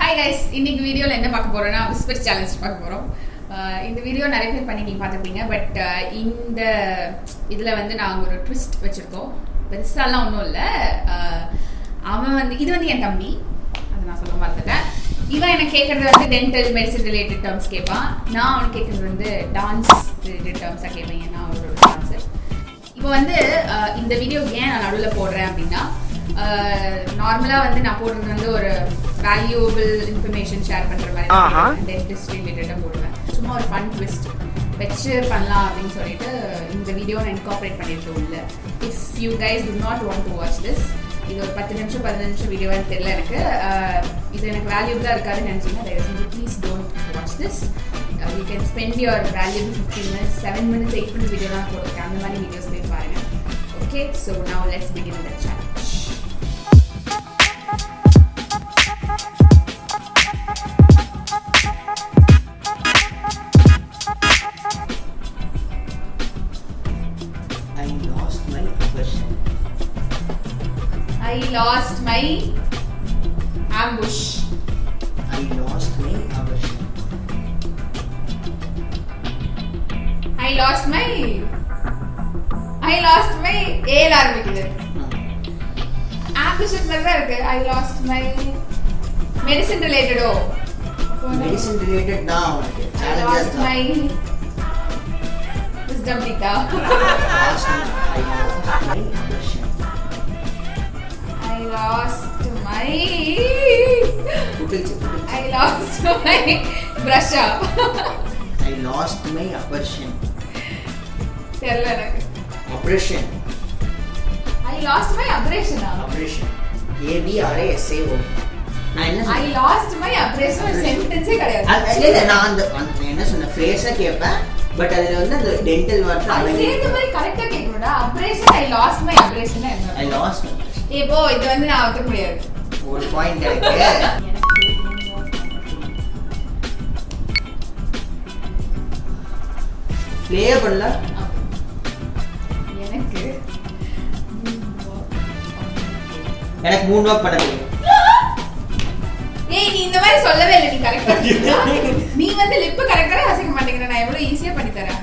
Hi guys, இன்னைக்கு வீடியோவில் என்ன பார்க்க போகிறோன்னா விஸ்பர் சேலஞ்ச் பார்க்க போகிறோம். இந்த வீடியோ நிறைய பேர் பண்ணி நீங்கள் பார்த்துருப்பீங்க. பட் இந்த இதில் வந்து நாங்கள் ஒரு ட்விஸ்ட் வச்சுருக்கோம். பெருசாலாம் ஒன்றும் இல்லை. அவன் வந்து இது வந்து என் தம்பி, அதை நான் சொல்ல மறந்துட்டேன். இவன் எனக்கு கேட்குறது வந்து டென்டல் மெடிசன் ரிலேட்டட் டேர்ம்ஸ் கேட்பான். நான் அவனுக்கு கேட்குறது வந்து டான்ஸ் ரிலேட்டட் டேர்ம்ஸாக கேட்பேன். ஏன்னா அவரோட டான்ஸு. இப்போ வந்து இந்த வீடியோ ஏன் நான் நடுவில் போடுறேன் அப்படின்னா, நார்மலாக வந்து நான் போடுறது வந்து ஒரு வேல்யூபிள் இன்ஃபர்மேஷன் ஷேர் பண்ணுற மாதிரி டென்டிஸ்ட் ரிலேட்டடாக போடுவேன். சும்மா ஒரு ஃபன் ட்விஸ்ட் வச்சு பண்ணலாம் அப்படின்னு சொல்லிட்டு இந்த வீடியோ நான் இன்கார்பரேட் பண்ணியிருக்கேன் உள்ள. If you guys to not want to watch this, இது ஒரு 10 நிமிஷம் 15 நிமிஷம் வீடியோவான்னு தெரியல எனக்கு. இது எனக்கு வேல்யூபிளாக இருக்காதுன்னு நினச்சிங்கன்னா தயவு செஞ்சு please don't watch this. You can spend your valuable 15 minutes 7 minutes 8 minutes வீடியோலாம் போட்டிருக்கேன். அந்த மாதிரி வீடியோஸ் போய் பாருங்கள். Okay, so now let's begin the challenge. I lost my ambush. I lost my aversion. I lost my ஏல ஆரம்பிக்குது. ambush நல்லா இருக்கு. I lost my medicine related. Medicine related now. I lost my wisdom teeth. I lost my aversion. I lost my brush up. I lost my aversion. தெரியல எனக்கு. Abrasion. I lost my abrasion. Abrasion. A-B-R-A-S-A-O. நான் என்ன I lost my abrasion சென்டென்ஸே கிடையாது. இல்ல நான் என்ன சொன்ன ஃப்ரேஸா கேட்பேன். பட் அதுல வந்து அந்த டென்டல் வார்த்தை அது சேர்த்து மாதிரி கரெக்ட்டா கேட்கணும்டா. abrasion I lost my abrasion என்ன? I lost my. இப்போ இது வந்து நான் ஒத்துக்க முடியாது. ஒரு பாயிண்ட் இருக்கு. ப்ளே பண்ணல. எனக்கு 3 வாக் பண்ண தெரியும். ஏய், நீ இந்த மாதிரி சொல்லவே இல்ல. நீ கரெக்ட்டா நீ வந்து லிப் கரெக்ட்டா அசைக்க மாட்டேங்கற. நான் எவ்வளவு ஈஸியா பண்ணி தரேன்.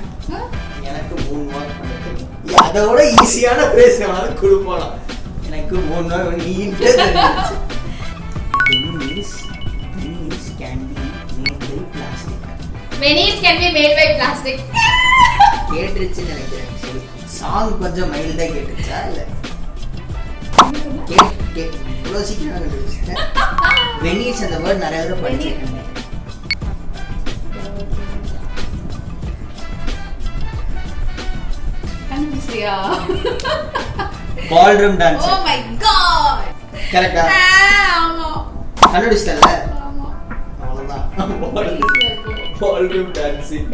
எனக்கு 3 வாக் பண்ண தெரியும். அதோட ஈஸியான ஃப்ரேஸ் எவனால கொடுப்பானா? எனக்கு 3 வாக் நீட்டா தெரியும். Veneers can be made by plastic. Veneers can be made by plastic. கேட்ரிச்சு நினைக்கிறேன். சரி, சாங் கொஞ்சம் மைல்டா கேட்டுச்சா இல்ல? இவ்வளோ சீக்கிரம் கண்டுபிடிச்சிட்டேன். வெனீர்ஸ் அந்த வேர்ட் நிறைய தடவை படிச்சிருக்கேன். கண்டுபிடிச்சியா? Ballroom dance. Oh my god. கரெக்ட்டா? ஆமா. கண்டுபிடிச்சிட்டல? ஆமா. அவ்வளவுதான். Ballroom dancing.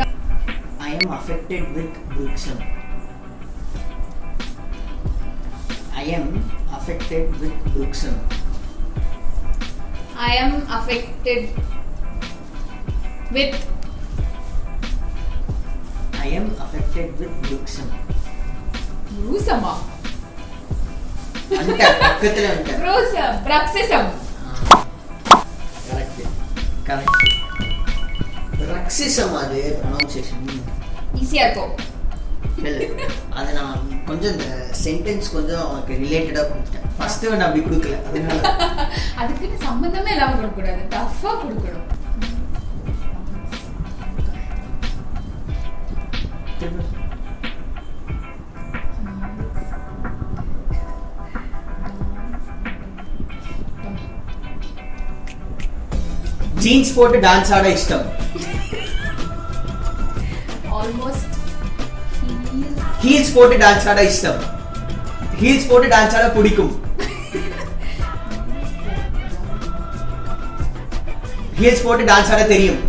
I am affected with bruxism. I am affected with bruxism. I am affected with I am affected with bruxism. bruxism. அந்த பக்கத்துல வந்து bruxism. கரெக்ட். bruxism அது pronunciation ஈஸியா இருக்கும். இல்ல அத நான் கொஞ்சம் இந்த சென்டென்ஸ் கொஞ்சம் உங்களுக்கு ரிலேட்டடா கொடுத்தேன். ஃபர்ஸ்ட் நான் அப்படி கொடுக்கல. அதனால அதுக்கு சம்பந்தமே இல்லாம கொடுக்க கூடாது. டஃபா கொடுக்கணும். ஜீன்ஸ் போட்டு டான்ஸ் ஆட இஷ்டம். ஆல்மோஸ்ட் ஹீல்ஸ் போட்டு டான்ஸ் ஆட இஷ்டம். ஹீல்ஸ் போட்டு டான்ஸ் ஆட பிடிக்கும். ஹீல்ஸ் போட்டு டான்ஸ் ஆட தெரியும்.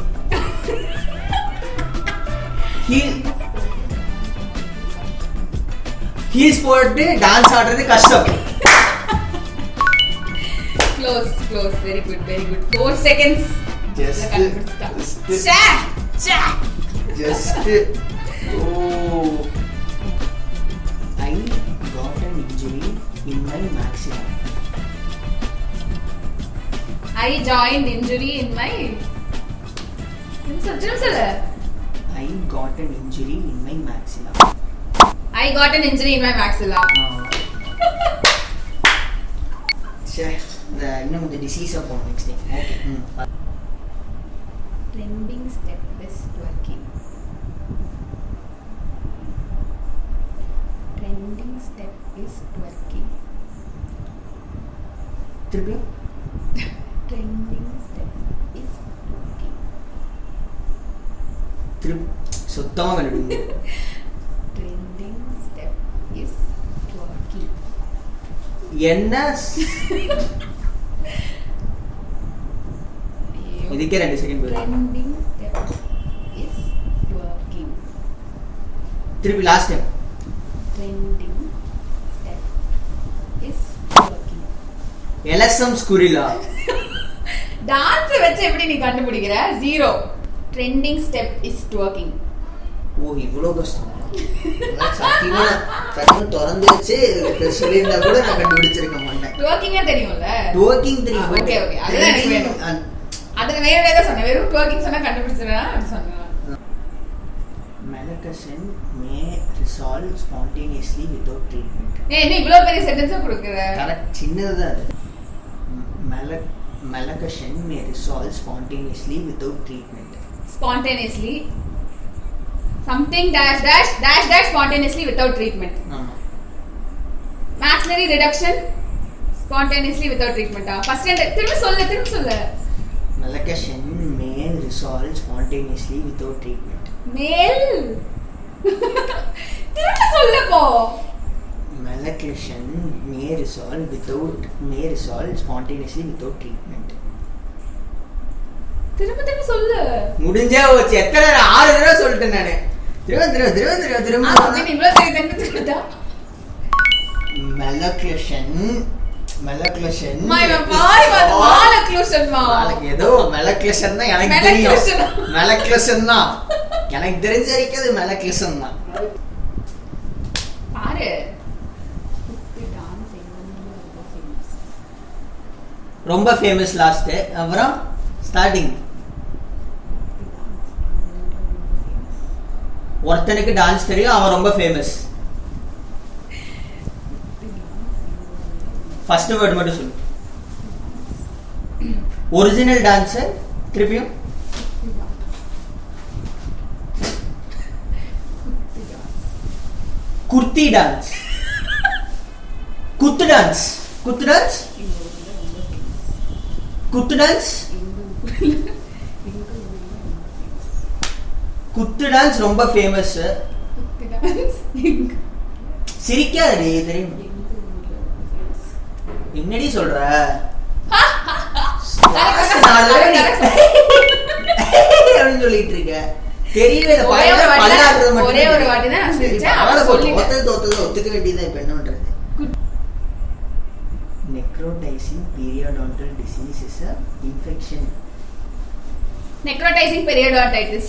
ஹீல்ஸ் போட்டு டான்ஸ் ஆடுறது கஷ்டம். Close. Very good. 4 seconds. Just oh, I got an injury in my maxilla. I joined injury in my சொல்லு I got an injury in my maxilla. I got an injury in my maxilla. சே இன்னும் கொஞ்சம் டிசீஸா போணும் next time. Okay. Trending step is twerking. Trending step is twerking. திருப்பி Trending step is twerking. சுத்தமா கண்டுபிடிங்க. Trending step is twerking. என்ன இதுக்கே 2 second போயிடும். Trending step is twerking. திருப்பி last time. Trending step is twerking. எலசம் ஸ்குரிலா. டான்ஸ் வச்சு எப்படி நீ கண்டுபிடிக்கிற? 0. Trending step is twerking. ஓ இவ்வளோ கஷ்டம். சத்தியமா திறந்து வச்சு சொல்லியிருந்தா கூட நான் கண்டுபிடிச்சிருக்க மாட்டேன். twerking தெரியும்ல? twerking தெரியும். ஓகே ஓகே அதுதான் எனக்கு வேணும். அதுக்கு வேற ஏதாவது சொன்னேன். வெறும் twerking சொன்னா கண்டுபிடிச்சிரா அப்படி சொன்னேன். Malacation may resolve spontaneously without treatment. நீ இவ்ளோ பெரிய சென்டென்ஸா கொடுக்கற. கரெக்ட் சின்னதா அது. Malacation may resolve spontaneously without treatment. Spontaneously something dash dash dash dash spontaneously without treatment. ஆமா. Maxillary reduction spontaneously without treatment. First திரும்ப சொல்லு. Malacation may resolve spontaneously without treatment. Male திரும்ப சொல்லப்போ. Malacation may resolve spontaneously without treatment. திரும்ப சொல்லு. முடிஞ்சே போச்சு. எத்தனை 6 தடவை சொல்லிட்டேன் நானு. திரும்ப நீ இவ்ளோ பெரிய சென்டென்ஸ் கொடுத்தா. Malacation ஏதோ மெலக்லேஷன் தான் எனக்கு தெரியும். மெலக்லேஷன் தான் எனக்கு தெரிஞ்ச வரைக்கும் அது மெலக்லேஷன் தான். பாரு ரொம்ப ஃபேமஸ் லாஸ்ட். அப்புறம் ஸ்டார்டிங் ஒருத்தனுக்கு டான்ஸ் தெரியும், அவன் ரொம்ப ஃபேமஸ். ஃபர்ஸ்ட் வேர்ட் மட்டும் சொல்லு. Original dancer. திருப்பியும் குர்த்தி டான்ஸ். குத்து டான்ஸ். குத்து டான்ஸ். குத்து டான்ஸ். குத்து டான்ஸ் ரொம்ப ஃபேமஸ். சிரிக்காதடி தெரியும். என்னடி சொல்ற? சொல்லிட்டு இருக்க தெரியவே ஒரே ஒரு வாட்டி தான் நான் சிரிச்சேன். ஒத்துக்க வேண்டியதான். இப்ப என்ன பண்றது? necrotizing periodontal disease is a infection. necrotizing periodontitis.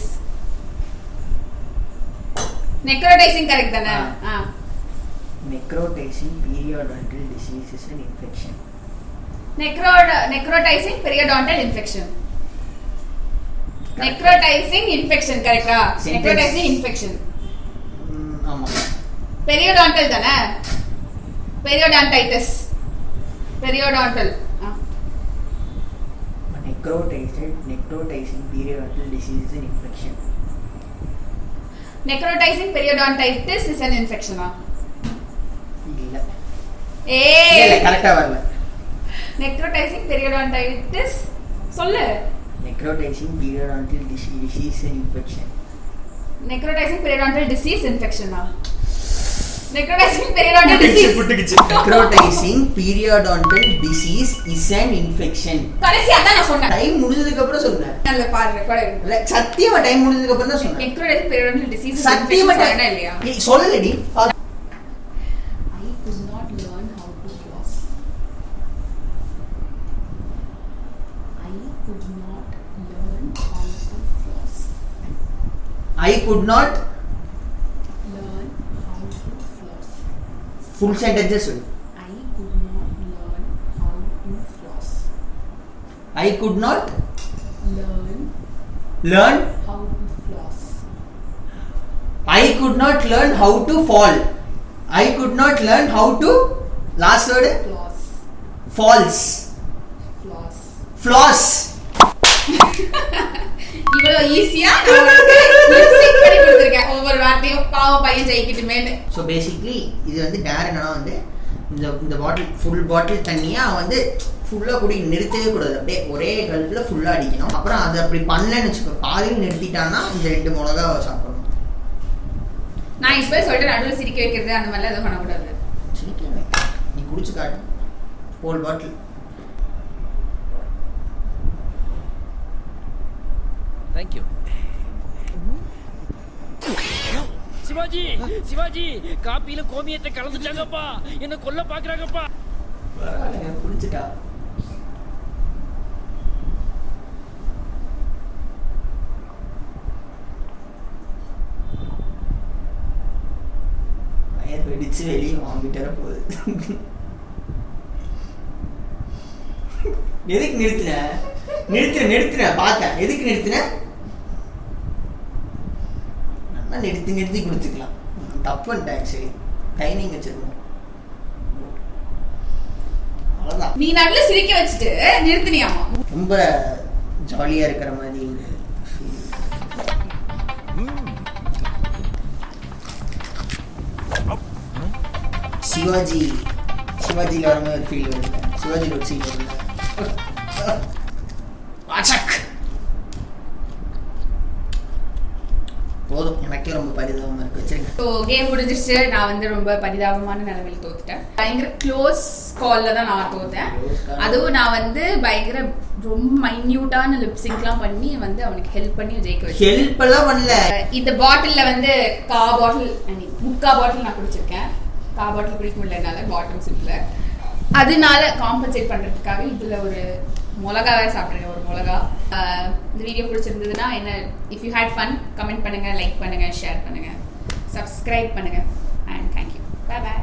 necrotizing correct தானே? necrotizing periodontal disease is an infection. necrotizing periodontal infection. necrotizing infection correctா? necrotizing infection. ஆமா. periodontal தானே? periodontitis. periodontal. necrotizing periodontal disease is an infection. necrotizing periodontitis is an infection. இல்ல. ஏய் கரெக்ட்டா வரல. necrotizing periodontitis சொல்லு. necrotizing periodontal disease is an infection. necrotizing periodontal disease infection. necrotizing periodontal disease. necrotizing periodontal disease is an infection. கடைசி அதான் நான் சொன்னேன். Time முடிஞ்சதுக்கு அப்புறம் சொன்னேன். நல்ல பாரு ரெக்கார்ட். சத்தியமா டைம் முடிஞ்சதுக்கு அப்புறம் தான் சொன்னேன். necrotizing periodontal disease சத்தியமா சொன்னேனா இல்லையா? சொல்லலடி. I could not learn how to floss. Full sentences. I could not learn how to floss. I could not learn learn. how to floss. I could not learn how to fall. I could not learn how to. Last word. Floss. Falls. Floss. Floss. இவ்வளோ ஈஸியா நான் lip sync பண்ணி கொடுத்துருக்கேன் ஒவ்வொரு வார்த்தையும். பாவம் பையன் ஜெயிக்கிட்டுமேன்னு. So basically இது வந்து டேர் என்னன்னா வந்து இந்த பாட்டில் ஃபுல் பாட்டில் தண்ணியை அவன் வந்து ஃபுல்லாக குடி நிறுத்தவே கூடாது. அப்படியே ஒரே கல்ப்பில் ஃபுல்லாக அடிக்கணும். அப்புறம் அதை அப்படி பண்ணலன்னு வச்சுக்கோ, பாதியில் நிறுத்திட்டான்னா இந்த 2 மிளகா சாப்பிடணும். நான் இப்போ சொல்லிட்டு நடுவில் சிரிக்க வைக்கிறது அந்த மாதிரிலாம் எதுவும் பண்ணக்கூடாது. சிரிக்க நீ குடிச்சு காட்டு ஹோல் பாட்டில். தேங்க்யூ. சிவாஜி காப்பியில கோமியத்தை கலந்துட்டாங்கப்பா, என்ன கொல்ல பாக்குறாங்கப்பா. குடிச்சுட்டா. வயர் வெடிச்சு வெளியே வாங்கிட்டு போகுது. எதுக்கு நிறுத்தின பார்த்தேன். எதுக்கு நிறுத்தின? நல்லா நிறுத்தி கொடுத்துக்கலாம். தப்புன்ட்டேன் ஆக்சுவலி. டைமிங் வச்சிருக்கோம். அவ்வளோதான். நீ நடுவில் சிரிக்க வச்சுட்டு நிறுத்தினியாமா? ரொம்ப ஜாலியாக இருக்கிற மாதிரி ஒரு ஃபீல். சிவாஜியில் வர மாதிரி ஒரு ஃபீல் வருது. சிவாஜியில் ஒரு சீன் வருது. போதும், எனக்கே ரொம்ப பரிதாபமா இருக்கு. வச்சிருங்க. ஸோ கேம் முடிஞ்சிருச்சு. நான் வந்து ரொம்ப பரிதாபமான நிலைமையில் தோத்துட்டேன். பயங்கர க்ளோஸ் காலில் தான் நான் தோத்தேன். அதுவும் நான் வந்து பயங்கர ரொம்ப மைன்யூட்டான லிப்சிங்க்லாம் பண்ணி வந்து அவனுக்கு ஹெல்ப் பண்ணி ஜெயிக்க வச்சேன். ஹெல்ப் எல்லாம் பண்ணல. இந்த பாட்டிலில் வந்து முக்கா பாட்டில் நான் குடிச்சிருக்கேன். பாட்டில் குடிக்க முடியல என்னால், பாட்டில் சிப்பில். அதனால காம்பன்சேட் பண்ணுறதுக்காக இதில் ஒரு மிளகாவே சாப்பிட்றேன். ஒரு மிளகா. இந்த வீடியோ பிடிச்சிருந்ததுன்னா என்ன, if you had fun comment பண்ணுங்கள், லைக் பண்ணுங்கள், ஷேர் பண்ணுங்கள், சப்ஸ்கிரைப் பண்ணுங்கள். And thank you. Bye bye.